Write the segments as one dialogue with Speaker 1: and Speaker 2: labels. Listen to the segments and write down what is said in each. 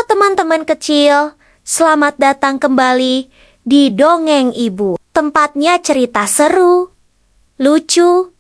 Speaker 1: teman-teman kecil, selamat datang kembali di Dongeng Ibu. Tempatnya cerita seru, lucu,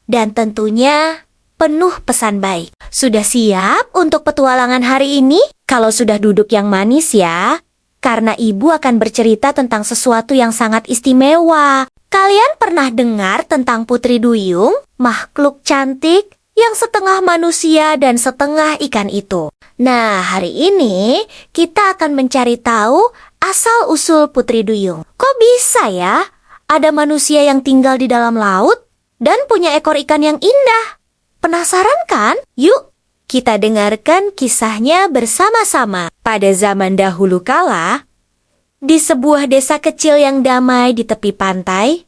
Speaker 1: dan tentunya penuh pesan baik. Sudah siap untuk petualangan hari ini? Kalau sudah duduk yang manis ya, karena ibu akan bercerita tentang sesuatu yang sangat istimewa. Kalian pernah dengar tentang Putri Duyung, makhluk cantik yang setengah manusia dan setengah ikan itu? Nah, hari ini kita akan mencari tahu asal-usul Putri Duyung. Kok bisa ya ada manusia yang tinggal di dalam laut dan punya ekor ikan yang indah? Penasaran kan? Yuk, kita dengarkan kisahnya bersama-sama. Pada zaman dahulu kala, di sebuah desa kecil yang damai di tepi pantai,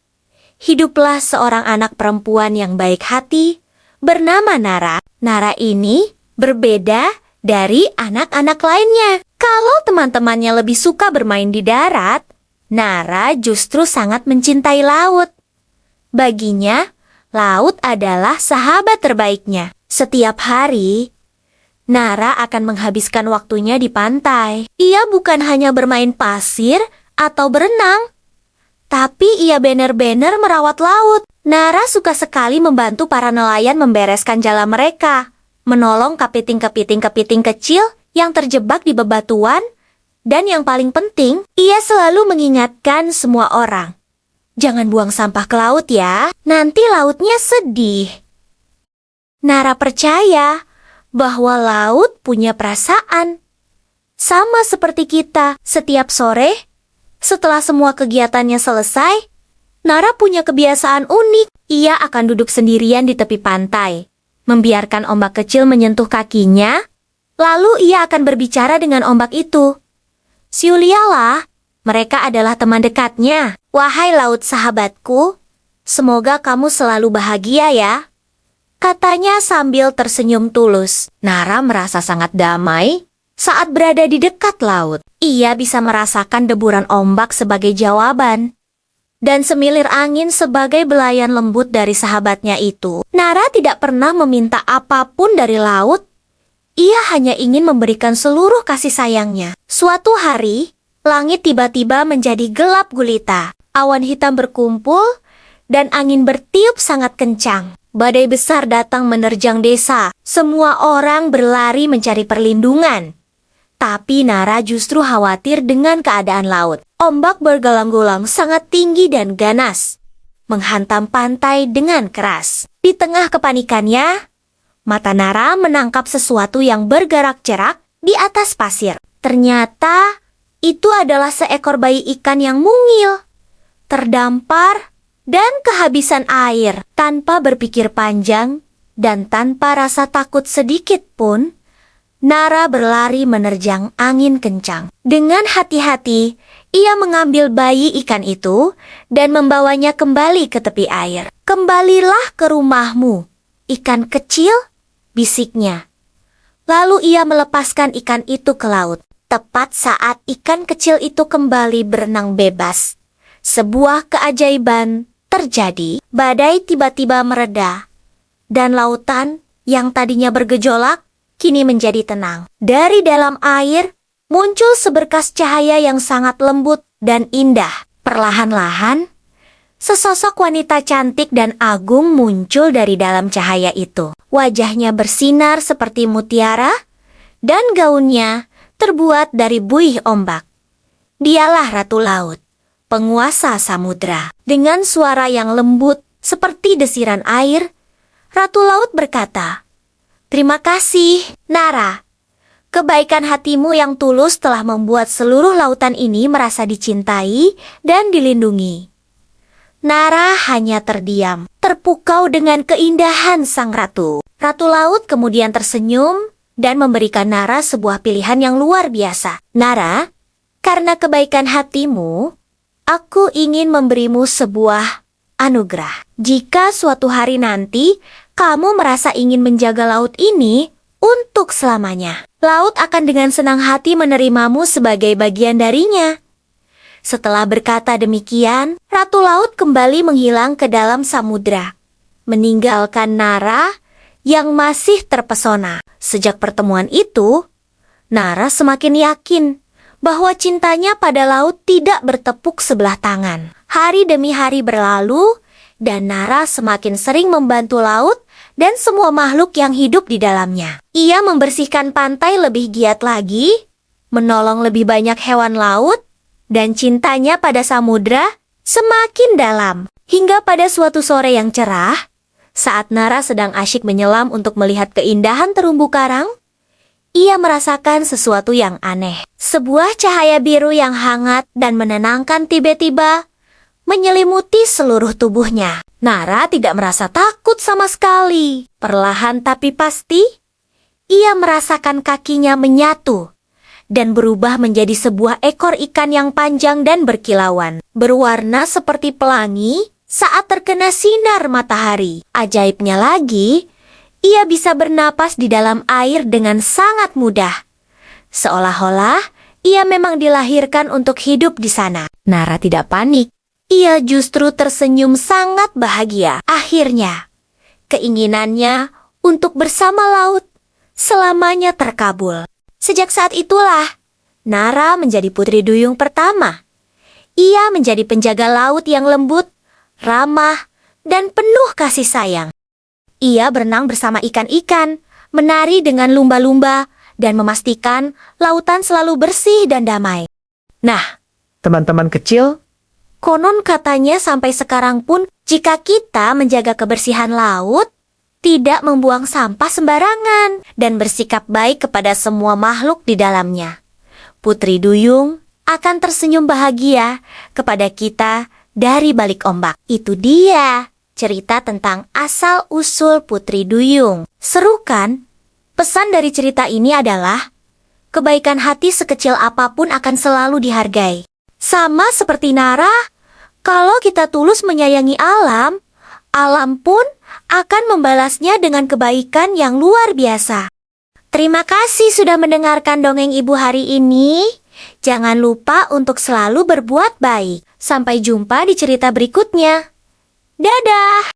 Speaker 1: hiduplah seorang anak perempuan yang baik hati bernama Nara. Nara ini berbeda dari anak-anak lainnya. Kalau teman-temannya lebih suka bermain di darat, Nara justru sangat mencintai laut. Baginya, laut adalah sahabat terbaiknya. Setiap hari, Nara akan menghabiskan waktunya di pantai. Ia bukan hanya bermain pasir atau berenang, tapi ia benar-benar merawat laut. Nara suka sekali membantu para nelayan membereskan jala mereka, menolong kepiting-kepiting kecil yang terjebak di bebatuan, dan yang paling penting, ia selalu mengingatkan semua orang. Jangan buang sampah ke laut ya, nanti lautnya sedih. Nara percaya bahwa laut punya perasaan. Sama seperti kita, setiap sore, setelah semua kegiatannya selesai, Nara punya kebiasaan unik. Ia akan duduk sendirian di tepi pantai, membiarkan ombak kecil menyentuh kakinya, lalu ia akan berbicara dengan ombak itu. Siulialah, mereka adalah teman dekatnya. Wahai laut sahabatku, semoga kamu selalu bahagia ya, katanya sambil tersenyum tulus. Nara merasa sangat damai saat berada di dekat laut. Ia bisa merasakan deburan ombak sebagai jawaban, dan semilir angin sebagai belayan lembut dari sahabatnya itu. Nara tidak pernah meminta apapun dari laut. Ia hanya ingin memberikan seluruh kasih sayangnya. Suatu hari, langit tiba-tiba menjadi gelap gulita. Awan hitam berkumpul, dan angin bertiup sangat kencang. Badai besar datang menerjang desa. Semua orang berlari mencari perlindungan. Tapi Nara justru khawatir dengan keadaan laut. Ombak bergelang-gelang sangat tinggi dan ganas, menghantam pantai dengan keras. Di tengah kepanikannya, mata Nara menangkap sesuatu yang bergerak-gerak di atas pasir. Ternyata, itu adalah seekor bayi ikan yang mungil, terdampar, dan kehabisan air. Tanpa berpikir panjang, dan tanpa rasa takut sedikit pun, Nara berlari menerjang angin kencang. Dengan hati-hati, ia mengambil bayi ikan itu dan membawanya kembali ke tepi air. Kembalilah ke rumahmu, ikan kecil, bisiknya. Lalu ia melepaskan ikan itu ke laut. Tepat saat ikan kecil itu kembali berenang bebas, sebuah keajaiban terjadi. Badai tiba-tiba mereda, dan lautan yang tadinya bergejolak kini menjadi tenang. Dari dalam air muncul seberkas cahaya yang sangat lembut dan indah. Perlahan-lahan, sesosok wanita cantik dan agung muncul dari dalam cahaya itu. Wajahnya bersinar seperti mutiara, dan gaunnya terbuat dari buih ombak. Dialah Ratu Laut, penguasa samudra. Dengan suara yang lembut seperti desiran air, Ratu Laut berkata, "Terima kasih, Nara. Kebaikan hatimu yang tulus telah membuat seluruh lautan ini merasa dicintai dan dilindungi." Nara hanya terdiam, terpukau dengan keindahan sang ratu. Ratu Laut kemudian tersenyum dan memberikan Nara sebuah pilihan yang luar biasa. "Nara, karena kebaikan hatimu, aku ingin memberimu sebuah anugerah. Jika suatu hari nanti kamu merasa ingin menjaga laut ini untuk selamanya, laut akan dengan senang hati menerimamu sebagai bagian darinya." Setelah berkata demikian, Ratu Laut kembali menghilang ke dalam samudra, meninggalkan Nara yang masih terpesona. Sejak pertemuan itu, Nara semakin yakin bahwa cintanya pada laut tidak bertepuk sebelah tangan. Hari demi hari berlalu, dan Nara semakin sering membantu laut dan semua makhluk yang hidup di dalamnya. Ia membersihkan pantai lebih giat lagi, menolong lebih banyak hewan laut, dan cintanya pada samudra semakin dalam. Hingga pada suatu sore yang cerah, saat Nara sedang asyik menyelam untuk melihat keindahan terumbu karang, ia merasakan sesuatu yang aneh. Sebuah cahaya biru yang hangat dan menenangkan tiba-tiba menyelimuti seluruh tubuhnya. Nara tidak merasa takut sama sekali. Perlahan tapi pasti, ia merasakan kakinya menyatu dan berubah menjadi sebuah ekor ikan yang panjang dan berkilauan, berwarna seperti pelangi saat terkena sinar matahari. Ajaibnya lagi, ia bisa bernapas di dalam air dengan sangat mudah. Seolah-olah ia memang dilahirkan untuk hidup di sana. Nara tidak panik. Ia justru tersenyum sangat bahagia. Akhirnya, keinginannya untuk bersama laut selamanya terkabul. Sejak saat itulah, Nara menjadi putri duyung pertama. Ia menjadi penjaga laut yang lembut, ramah, dan penuh kasih sayang. Ia berenang bersama ikan-ikan, menari dengan lumba-lumba, dan memastikan lautan selalu bersih dan damai. Nah,
Speaker 2: Teman-teman kecil,
Speaker 1: konon katanya sampai sekarang pun jika kita menjaga kebersihan laut, tidak membuang sampah sembarangan, dan bersikap baik kepada semua makhluk di dalamnya, Putri Duyung akan tersenyum bahagia kepada kita dari balik ombak. Itu dia cerita tentang asal-usul Putri Duyung. Seru kan? Pesan dari cerita ini adalah kebaikan hati sekecil apapun akan selalu dihargai. Sama seperti Nara, kalau kita tulus menyayangi alam, alam pun akan membalasnya dengan kebaikan yang luar biasa. Terima kasih sudah mendengarkan dongeng ibu hari ini. Jangan lupa untuk selalu berbuat baik. Sampai jumpa di cerita berikutnya. Dadah!